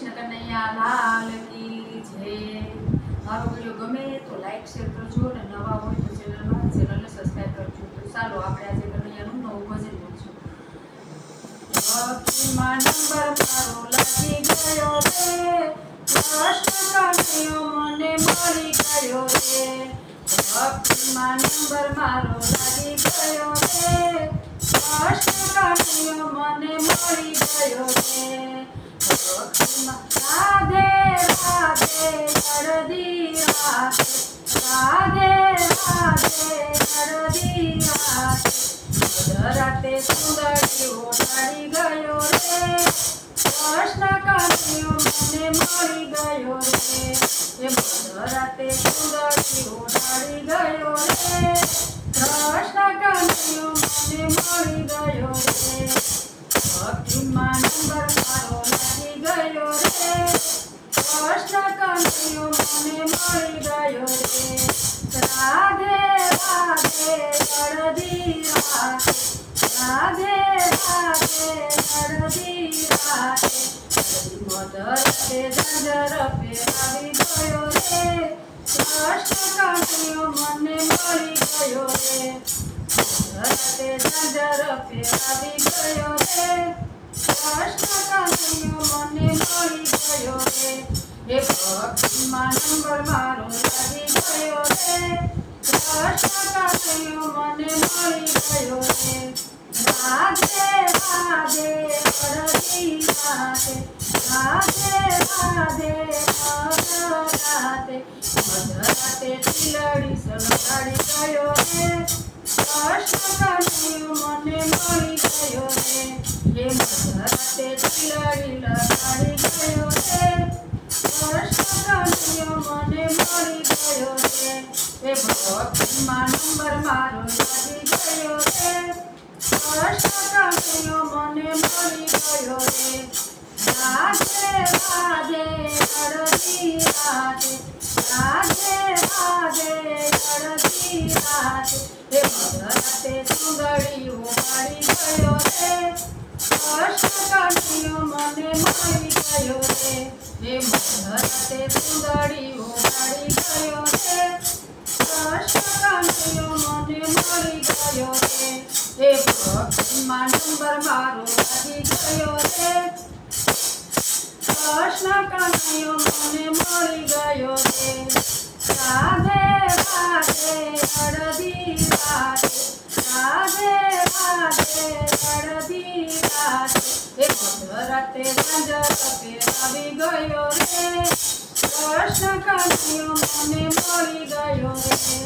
कृष्ण कन्हैया लाल की जय। मारो वीडियो गमे तो लाइक शेर करजो ने नवा हो तो चैनल ने सब्सक्राइब करजो। तो चालो आपणे आज कन्हैयानुं नवुं भजन बोलशुं। भक्तिमां नंबर मारो लागी गयो रे, कृष्ण कन्हैयो मने मळी गयो रे। भक्तिमां नंबर मारो लागी गयो रे, कृष्ण कन्हैयो मने मळी गयो रे। राधे राधे हरदी राधे, राधे राधे हरदी राधे। सुंदरी ओढ़ाड़ी गयो रे, कृष्ण कन्हैयो मने मळी गयो रे। राते सुंदरी ओढ़ाड़ी गयो रे, कृष्ण कन्हैयो मने मळी गयो रे। भक्तिमां नंबर मारो लागी गयो रे, कृष्ण कन्हैयो मने मळी गयो रे। राधे राधे हरदी राधे, राधे हरदी राधे। मदरते जंजर फेरावी गयो रे, कृष्ण कन्हैयो मने मळी गयो रे। मदरते जंजर फेरावी गयो रे, कृष्ण कन्हैयो मने मळी गयो रे। हे भक्तिमां नंबर मारो लागी गयो रे, कृष्ण कन्हैयो मने मळी गयो रे। राधे राधे हरदी राधे, राधे राधे राधे। मदराते तिलड़ी सलगाड़ी गयो रे, कृष्ण कन्हैयो मने मळी गयो रे। हे मदराते तिलड़ी लगाड़ी गयो रे, कृष्ण कन्हैयो मने मळी गयो रे। हे भक्तिमां नंबर मारो लागी गयो रे, कृष्ण कन्हैयो मने मळी गयो रे। राधे राधे हरदी राधे, राधे राधे हरदी राधे। हे मदराते सुंदरी ओढ़ाड़ी गयो रे, कृष्ण कन्हैयो मने मळी गयो रे। हे मदराते सुंदरी ओढ़ाड़ी गयो रे, कृष्ण कन्हैयो मने मळी गयो रे। हे भक्तिमां नंबर मारो लागी गयो रे, कृष्ण कन्हैयो मने मळी गयो रे। राधे राधे हरदी राधे, राधे राधे हरदी राधे। हे मदराते जंजर फेरावी गयो रे, कृष्ण कन्हैयो मने मळी गयो रे।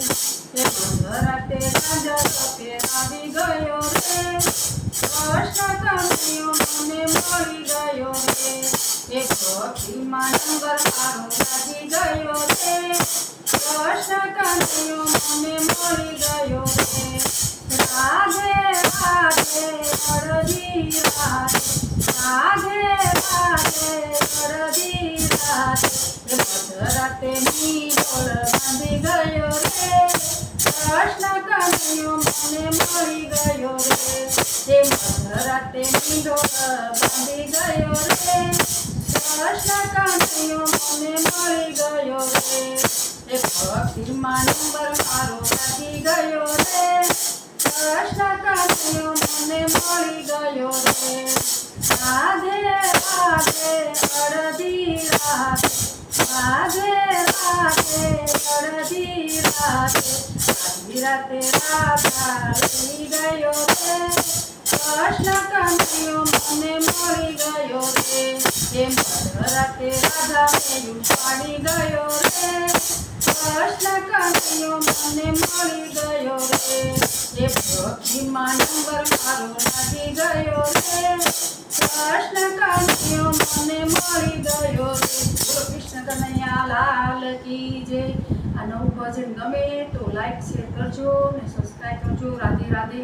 हे मदराते जंजर फेरावी गयो रे, कृष्ण कन्हैयो मने मळी गयो रे। हे भक्तिमां नंबर मारो लागी गयो रे, कृष्ण कन्हैयो मने मळी गयो रे। राधे राधे हरदी राधे, राधे राधे हरदी राधे। हे मदराते मीठोड़ बांधी गयो रे, कृष्ण कन्हैयो मने मळी गयो रे। हे मदराते मीठोड़ बांधी गयो रे, कृष्ण कन्हैयो मने मळी गयो रे। हे भक्तिमां नंबर मारो लागी गयो रे, कृष्ण कन्हैयो मने मळी गयो रे। राधे राधे हरदी राधे, राधे राधे हरदी राधे। आधी राते राधा रही गयो रे, कृष्ण कन्हैयो मने मळी गयो रे। हे मदराते राधा ने उपाड़ी गयो रे, कृष्ण कन्हैयो मने मळी गयो रे। हे भक्तिमां नंबर मारो लागी गयो रे, कृष्ण कन्हैयो मने मळी गयो रे। बोलो कृष्ण कन्हैया लाल की जय। आ नवुं भजन गमे तो लाइक शेर करजो ने सब्सक्राइब करजो। राधे राधे।